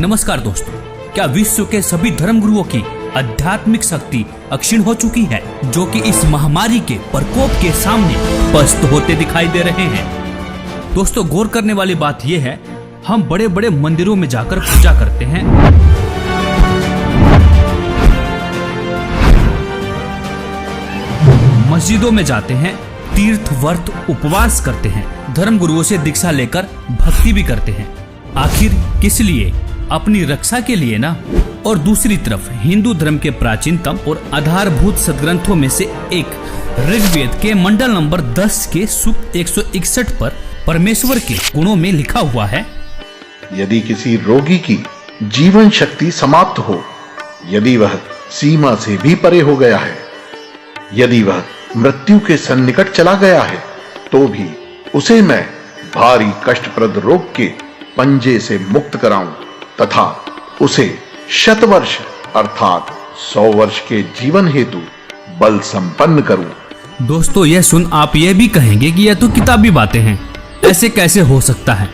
नमस्कार दोस्तों, क्या विश्व के सभी धर्म गुरुओं की आध्यात्मिक शक्ति अक्षीण हो चुकी है, जो कि इस महामारी के प्रकोप के सामने पस्त होते दिखाई दे रहे हैं। दोस्तों, गौर करने वाली बात यह है, हम बड़े बड़े मंदिरों में जाकर पूजा करते हैं, मस्जिदों में जाते हैं, तीर्थ व्रत उपवास करते हैं, धर्म गुरुओं से दीक्षा लेकर भक्ति भी करते हैं। आखिर किस लिए? अपनी रक्षा के लिए ना। और दूसरी तरफ हिंदू धर्म के प्राचीनतम और आधारभूत सदग्रंथों में से एक ऋग्वेद के मंडल नंबर 10 के सूक्त 161 पर परमेश्वर के गुणों में लिखा हुआ है, यदि किसी रोगी की जीवन शक्ति समाप्त हो, यदि वह सीमा से भी परे हो गया है, यदि वह मृत्यु के सन्निकट चला गया है, तो भी उसे मैं भारी कष्टप्रद रोग के पंजे से मुक्त कराऊं तथा उसे शतवर्ष अर्थात 100 वर्ष के जीवन हेतु बल संपन्न करूं। दोस्तों, यह सुन आप यह भी कहेंगे कि यह तो किताबी बातें हैं, ऐसे कैसे हो सकता है?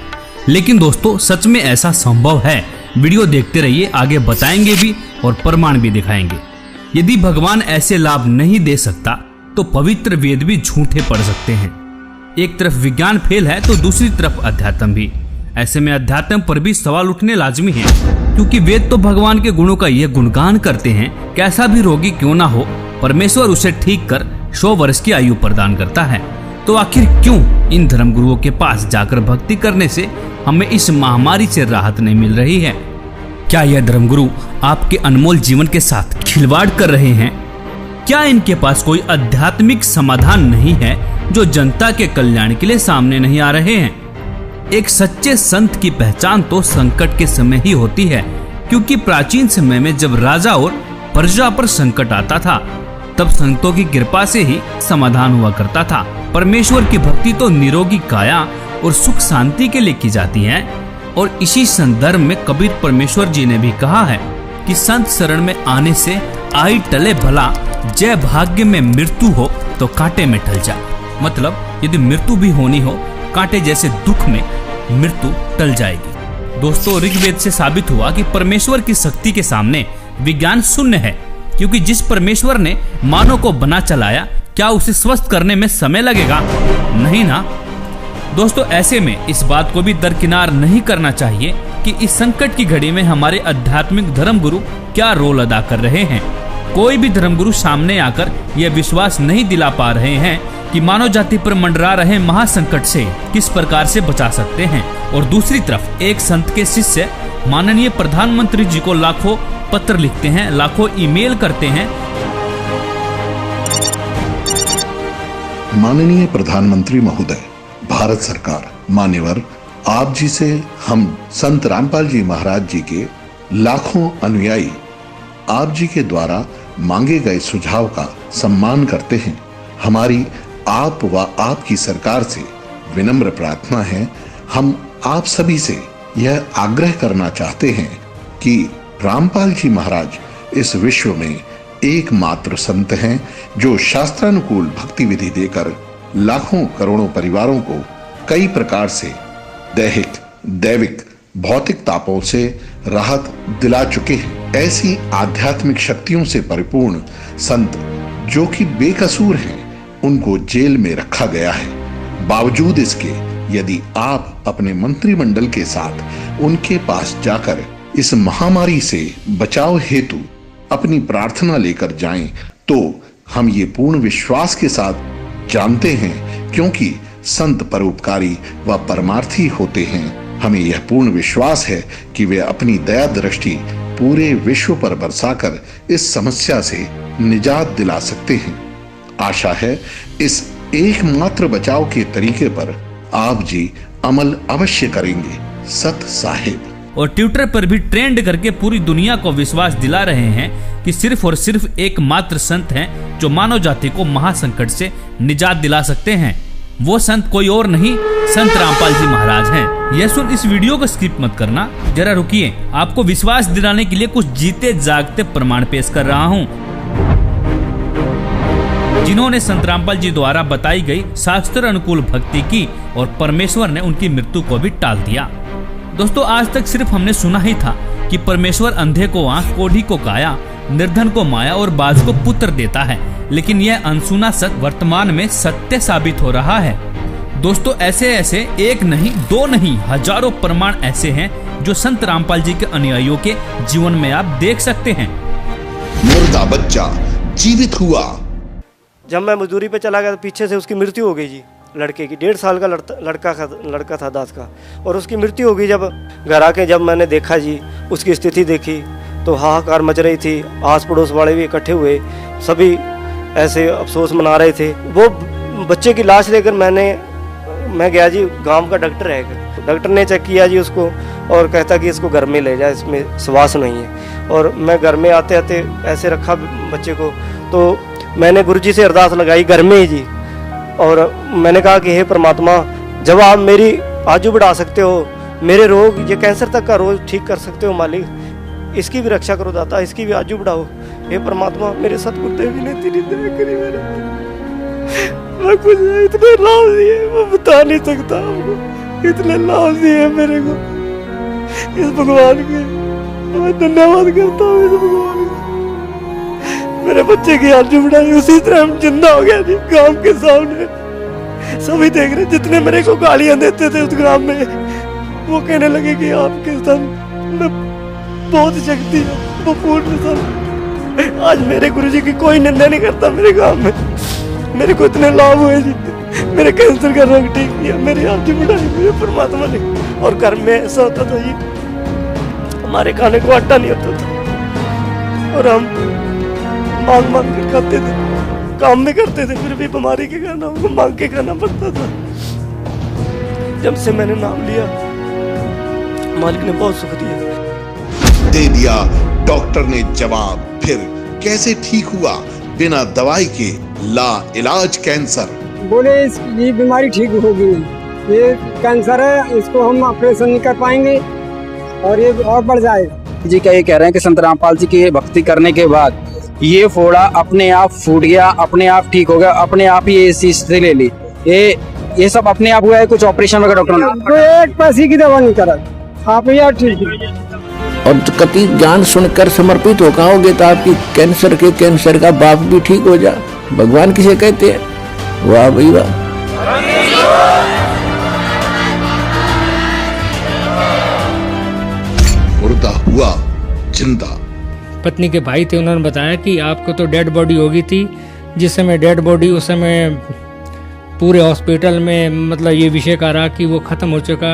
लेकिन दोस्तों, सच में ऐसा संभव है। वीडियो देखते रहिए, आगे बताएंगे भी और प्रमाण भी दिखाएंगे। यदि भगवान ऐसे लाभ नहीं दे सकता तो पवित्र वेद भी झूठे पड़ सकते हैं। एक तरफ विज्ञान फेल है तो दूसरी तरफ अध्यात्म भी। ऐसे में अध्यात्म पर भी सवाल उठने लाजमी है, क्योंकि वेद तो भगवान के गुणों का यह गुणगान करते हैं, कैसा भी रोगी क्यों ना हो, परमेश्वर उसे ठीक कर 100 वर्ष की आयु प्रदान करता है। तो आखिर क्यों इन धर्म गुरुओं के पास जाकर भक्ति करने से हमें इस महामारी से राहत नहीं मिल रही है? क्या यह धर्मगुरु आपके अनमोल जीवन के साथ खिलवाड़ कर रहे हैं? क्या इनके पास कोई आध्यात्मिक समाधान नहीं है जो जनता के कल्याण के लिए सामने नहीं आ रहे हैं? एक सच्चे संत की पहचान तो संकट के समय ही होती है, क्योंकि प्राचीन समय में जब राजा और प्रजा पर संकट आता था, तब संतों की कृपा से ही समाधान हुआ करता था। परमेश्वर की भक्ति तो निरोगी काया और सुख शांति के लिए की जाती है। और इसी संदर्भ में कबीर परमेश्वर जी ने भी कहा है कि संत शरण में आने से आई टले भला, जय भाग्य में मृत्यु हो तो कांटे में टल जा। मतलब यदि मृत्यु भी होनी हो, कांटे जैसे दुख में मृत्यु टल जाएगी। दोस्तों, ऋग्वेद से साबित हुआ कि परमेश्वर की शक्ति के सामने विज्ञान शून्य है, क्योंकि जिस परमेश्वर ने मानव को बना चलाया, क्या उसे स्वस्थ करने में समय लगेगा? नहीं ना। दोस्तों, ऐसे में इस बात को भी दरकिनार नहीं करना चाहिए कि इस संकट की घड़ी में हमारे आध्यात्मिक धर्म गुरु क्या रोल अदा कर रहे हैं। कोई भी धर्मगुरु सामने आकर यह विश्वास नहीं दिला पा रहे हैं कि मानव जाति पर मंडरा रहे महासंकट से किस प्रकार से बचा सकते हैं। और दूसरी तरफ एक संत के शिष्य माननीय प्रधानमंत्री जी को लाखों पत्र लिखते हैं, लाखों ईमेल करते हैं। माननीय प्रधानमंत्री महोदय, भारत सरकार, मान्यवर, आप जी से हम संत रामपाल जी महाराज जी के लाखों अनुयायी आप जी के द्वारा मांगे गए सुझाव का सम्मान करते हैं। हमारी आप व आपकी सरकार से विनम्र प्रार्थना है, हम आप सभी से यह आग्रह करना चाहते हैं कि रामपाल जी महाराज इस विश्व में एकमात्र संत हैं जो शास्त्रानुकूल भक्ति विधि देकर लाखों करोड़ों परिवारों को कई प्रकार से दैहिक, दैविक, भौतिक तापों से राहत दिला चुके हैं। ऐसी आध्यात्मिक शक्तियों से परिपूर्ण संत जो कि बेकसूर हैं, उनको जेल में रखा गया है। बावजूद इसके यदि आप अपने मंत्रिमंडल के साथ उनके पास जाकर इस महामारी से बचाव हेतु अपनी प्रार्थना लेकर जाएं, तो हम ये पूर्ण विश्वास के साथ जानते हैं, क्योंकि संत परोपकारी व परमार्थी होते हैं, हमें यह पूर्ण विश्वास है कि वे अपनी दया दृष्टि पूरे विश्व पर बरसाकर इस समस्या से निजात दिला सकते हैं। आशा है इस एकमात्र बचाव के तरीके पर आप जी अमल अवश्य करेंगे। सत साहिब। और ट्विटर पर भी ट्रेंड करके पूरी दुनिया को विश्वास दिला रहे हैं कि सिर्फ और सिर्फ एकमात्र संत हैं जो मानव जाति को महासंकट से निजात दिला सकते हैं। वो संत कोई और नहीं, संत रामपाल जी महाराज हैं। यह सुन इस वीडियो को स्किप मत करना, जरा रुकिए, आपको विश्वास दिलाने के लिए कुछ जीते जागते प्रमाण पेश कर रहा हूँ, जिन्होंने संत रामपाल जी द्वारा बताई गई शास्त्र अनुकूल भक्ति की और परमेश्वर ने उनकी मृत्यु को भी टाल दिया। दोस्तों आज तक सिर्फ हमने सुना ही था कि परमेश्वर अंधे को आंख, कोढ़ी को काया, निर्धन को माया और बाज को पुत्र देता है, लेकिन यह अनसुना सत्य वर्तमान में सत्य साबित हो रहा है। दोस्तों ऐसे ऐसे एक नहीं, दो नहीं, हजारों प्रमाण ऐसे हैं जो संत रामपाल जी के अनुयायियों के जीवन में आप देख सकते हैं। मुर्दा बच्चा जीवित हुआ। जब मैं मजदूरी पे चला गया तो पीछे से उसकी मृत्यु हो गई जी, लड़के की। 1.5 साल का लड़का था दास का, और उसकी मृत्यु हो गई। जब घर आके जब मैंने देखा जी, उसकी स्थिति देखी तो हाहाकार मच रही थी। आस पड़ोस वाले भी इकट्ठे हुए, सभी ऐसे अफसोस मना रहे थे। वो बच्चे की लाश लेकर मैं गया जी, गांव का डॉक्टर है, डॉक्टर ने चेक किया जी उसको और कहता कि इसको घर में ले जाए, इसमें श्वास नहीं है। और मैं घर में आते आते ऐसे रखा बच्चे को, तो मैंने गुरुजी से अरदास लगाई घर में ही जी, और मैंने कहा कि हे परमात्मा, जब आप मेरी आयु बढ़ा सकते हो, मेरे रोग, ये कैंसर तक का रोग ठीक कर सकते हो मालिक, इसकी भी रक्षा करो दाता, इसकी भी आयु बढ़ाओ। हे परमात्मा, मेरे सतगुरुदेव जी ने तेरी दया करी मेरे, मैं कुछ इतने लाभ दिए मैं बता नहीं सकता आपको, इतने लाभ दिए मेरे को इस भगवान के, मैं धन्यवाद करता हूँ इस भगवान का। मेरे बच्चे की आयु बढ़ाई, उसी तरह हम जिंदा हो गया जी गांव के सामने, सभी देख रहे। जितने मेरे को गालियां देते थे उस ग्राम में, वो कहने लगे कि आपके संग में बहुत शक्ति है, वो पूर्ण संग। आज मेरे गुरुजी की कोई निंदा नहीं करता मेरे गांव में। मेरे को इतने लाभ हुए जी, मेरे कैंसर का रोग ठीक किया, मेरी आयु बढ़ाई मेरे परमात्मा ने। और घर में ऐसा होता था जी, हमारे खाने को आटा नहीं होता था और हम मांग मांग कर खाते थे, काम भी करते थे, फिर भी बीमारी के कारण हमको मांग के खाना पड़ता था। जब से मैंने नाम लिया, मालिक ने बहुत सुख दिया। दे दिया डॉक्टर ने जवाब, फिर कैसे ठीक हुआ बिना दवाई के ला इलाज कैंसर? बोले ये बीमारी ठीक होगी, ये कैंसर है, इसको हम ऑपरेशन नहीं कर पाएंगे और ये और बढ़ जाएगा। जी क्या ये कह रहे हैं कि संत रामपाल जी की भक्ति करने के बाद ये फोड़ा अपने आप फूट गया, अपने आप ठीक हो गया, अपने आप ही ऐसी स्थिति ले ली, ये सब अपने आप हुआ है? कुछ ऑपरेशन वगैरह डॉक्टर ने? कोई एक पैसे की दवा नहीं करा, आप यार ठीक है। और कति ज्ञान सुनकर समर्पित हो होगे तो आपकी कैंसर का बाप भी ठीक हो जा। भगवान किसे कहते हैं? वाह भाई वाह। मुर्दा हुआ जिंदा। पत्नी के भाई थे, उन्होंने बताया कि आपको तो डेड बॉडी हो गई थी। जिस समय डेड बॉडी, उस समय पूरे हॉस्पिटल में मतलब ये विषय का रहा कि वो ख़त्म हो चुका,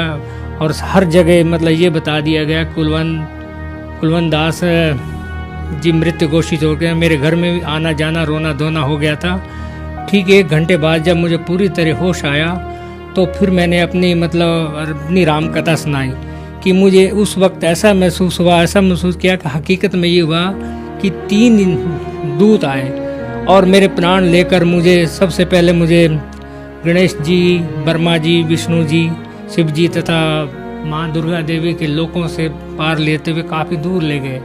और हर जगह मतलब ये बता दिया गया कुलवंत दास जी मृत घोषित हो गया। मेरे घर में आना जाना, रोना धोना हो गया था। ठीक 1 घंटे बाद जब मुझे पूरी तरह होश आया तो फिर मैंने अपनी राम कथा सुनाई कि मुझे उस वक्त ऐसा महसूस किया कि हकीकत में ये हुआ कि 3 दूत आए और मेरे प्राण लेकर सबसे पहले मुझे गणेश जी, ब्रह्मा जी, विष्णु जी, शिव जी तथा माँ दुर्गा देवी के लोकों से पार लेते हुए काफ़ी दूर ले गए।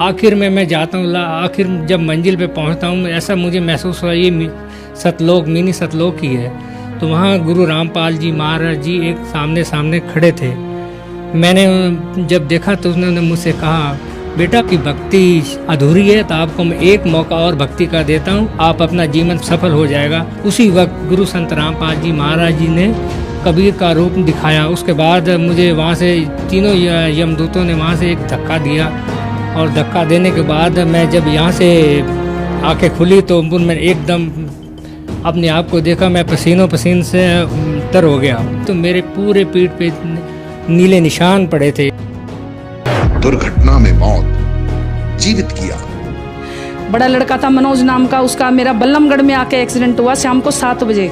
आखिर में मैं जाता हूँ, आखिर जब मंजिल पे पहुँचता हूँ, ऐसा मुझे महसूस हुआ ये सतलोक, मिनी सतलोक ही है। तो वहाँ गुरु रामपाल जी महाराज जी एक सामने खड़े थे। मैंने जब देखा तो उन्होंने मुझसे कहा, बेटा की भक्ति अधूरी है, तो आपको मैं एक मौका और भक्ति का देता हूँ, आप अपना जीवन सफल हो जाएगा। उसी वक्त गुरु संत रामपाल जी महाराज जी ने कबीर का रूप दिखाया। उसके बाद मुझे वहाँ से तीनों यमदूतों ने वहाँ से एक धक्का दिया, और धक्का देने के बाद मैं जब यहाँ से आंखें खुली तो मैं एकदम अपने आप को देखा, मैं पसीन से तर हो गया। तो मेरे पूरे पीठ पे नीले निशान पड़े थे। दुर्घटना में मौत, जीवित किया। बड़ा लड़का था मनोज नाम का, उसका मेरा बल्लमगढ़ में आके एक्सीडेंट हुआ शाम को 7 बजे।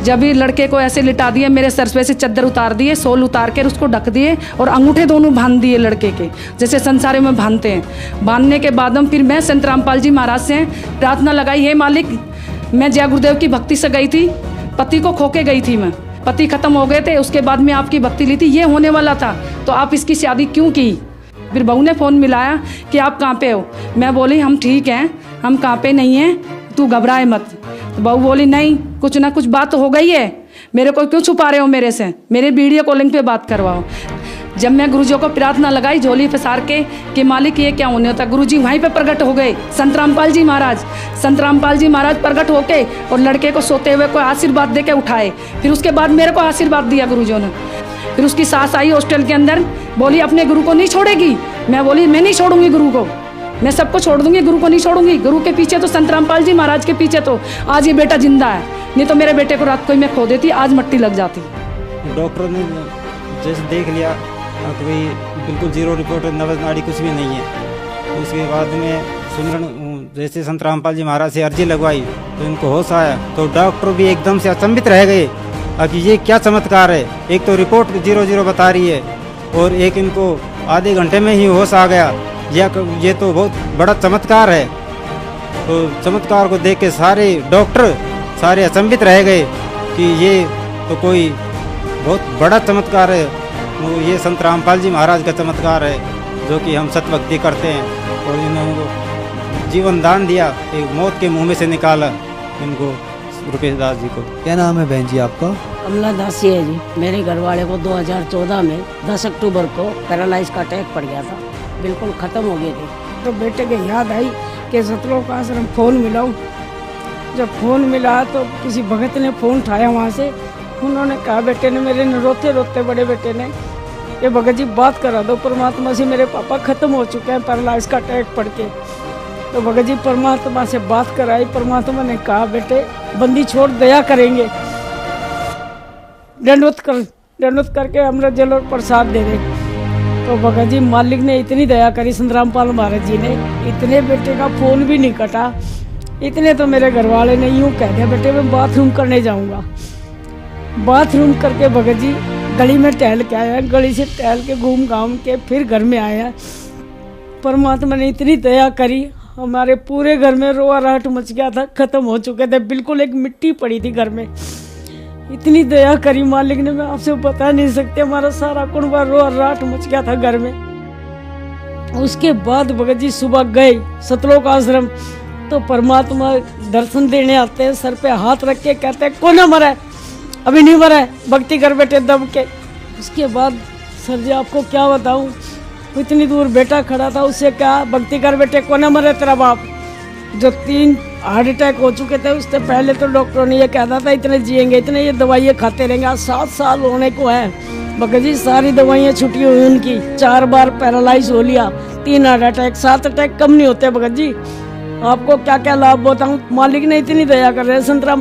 जब भी लड़के को ऐसे लिटा दिए, मेरे सर पे से चादर उतार दिए, सोल उतार कर उसको ढक दिए और अंगूठे दोनों बांध दिए लड़के के, जैसे संसारे में बांधते हैं। बांधने के बाद फिर मैं संत रामपाल जी महाराज से प्रार्थना लगाई, हे मालिक, मैं जय गुरुदेव की भक्ति से गई थी, पति को खो के गई थी, मैं पति खत्म हो गए थे, उसके बाद में आपकी भक्ति ली थी, ये होने वाला था, तो आप इसकी शादी क्यों की? फिर बहू ने फ़ोन मिलाया कि आप कहाँ पे हो? मैं बोली हम ठीक हैं, हम कहाँ पे नहीं हैं, तू घबराए मत। तो बहू बोली नहीं, कुछ ना कुछ बात हो गई है, मेरे को क्यों छुपा रहे हो मेरे से, मेरे वीडियो कॉलिंग पे बात करवाओ। जब मैं गुरुजी को प्रार्थना लगाई झोली पसार के कि मालिक ये क्या होने होता, गुरुजी वहीं पे प्रकट हो गए। संत रामपाल जी महाराज प्रकट होके और लड़के को सोते हुए को आशीर्वाद दे के उठाए। फिर उसके बाद मेरे को आशीर्वाद दिया गुरुजी ने। फिर उसकी सास आई हॉस्टल के अंदर, बोली अपने गुरु को नहीं छोड़ेगी। मैं बोली मैं नहीं छोड़ूंगी गुरु को, मैं सबको छोड़ दूंगी, गुरु को नहीं छोड़ूंगी। गुरु के पीछे तो संत रामपाल जी महाराज के पीछे तो आज ये बेटा जिंदा है, नहीं तो मेरे बेटे को रात को ही मैं खो देती, आज मट्टी लग जाती। डॉक्टर ने जैसे देख लिया कि भाई बिल्कुल जीरो रिपोर्ट है, नब्ज नाड़ी कुछ भी नहीं है। तो उसके बाद में सुमरन जैसे संत रामपाल जी महाराज से अर्जी लगवाई तो इनको होश आया। तो डॉक्टर भी एकदम से अचंभित रह गए कि ये क्या चमत्कार है, एक तो रिपोर्ट 0-0 बता रही है और एक इनको आधे घंटे में ही होश आ गया, ये तो बहुत बड़ा चमत्कार है। तो चमत्कार को देख के सारे डॉक्टर सारे अचंभित रह गए कि ये तो कोई बहुत बड़ा चमत्कार है, ये संत रामपाल जी महाराज का चमत्कार है जो कि हम सतभक्ति करते हैं। और इन्होंने जीवन दान दिया, एक मौत के मुंह में से निकाला इनको, रुपेश दास जी को। क्या नाम है बहन जी आपका? कमला दासी है जी। मेरे घर वाले को 2014 में 10 अक्टूबर को पैरालाइज का अटैक पड़ गया था, बिल्कुल ख़त्म हो गए थे। तो बेटे के याद आई कि सतलोक आश्रम फ़ोन मिलाऊं। जब फ़ोन मिला तो किसी भगत ने फ़ोन उठाया वहाँ से, उन्होंने कहा बेटे ने, मेरे ने रोते रोते बड़े बेटे ने, ये भगत जी बात करा दो परमात्मा से, मेरे पापा ख़त्म हो चुके हैं पैरालाइज का अटैक पड़ के। तो भगत जी परमात्मा से बात कराई, परमात्मा ने कहा बेटे बंदी छोड़, दया करेंगे, दंडवत करके अमृत जल और प्रसाद दे दे। तो भगत जी मालिक ने इतनी दया करी, संत रामपाल महाराज जी ने, इतने बेटे का फ़ोन भी नहीं कटा। इतने तो मेरे घर वाले ने यूँ कह दिया बेटे मैं बाथरूम करने जाऊँगा। बाथरूम करके भगत जी गली में टहल के आया, गली से टहल के घूम घाम के फिर घर में आया। परमात्मा ने इतनी दया करी, हमारे पूरे घर में रोआ राहट मच गया था, ख़त्म हो चुके थे, बिल्कुल एक मिट्टी पड़ी थी घर में। इतनी दया करी मालिक ने, मैं आपसे बता नहीं सकते, हमारा सारा कुनबा रोआ राहट मच गया था घर में। उसके बाद भगत जी सुबह गए सतलोक आश्रम, तो परमात्मा दर्शन देने आते हैं, सर पे हाथ रख के कहते हैं कौन मरा है? अभी नहीं मरा है, भक्ति कर बेटे दब के। उसके बाद सर जी आपको क्या बताऊं, इतनी दूर बेटा खड़ा था, उससे कहा भक्ति कर बेटे, कौन मरा तेरा बाप? जो 3 हार्ट अटैक हो चुके थे, उससे पहले तो डॉक्टरों ने ये कहता था इतने जिएंगे, इतने ये दवाइयाँ खाते रहेंगे। आज 7 साल होने को है भगत जी, सारी दवाइयाँ छुट्टी हुई उनकी, 4 बार पैरालाइज हो लिया, 3 हार्ट अटैक, 7 अटैक कम नहीं होते भगत जी। आपको क्या क्या लाभ बताऊं, मालिक ने इतनी दया कर रहे हैं। संत राम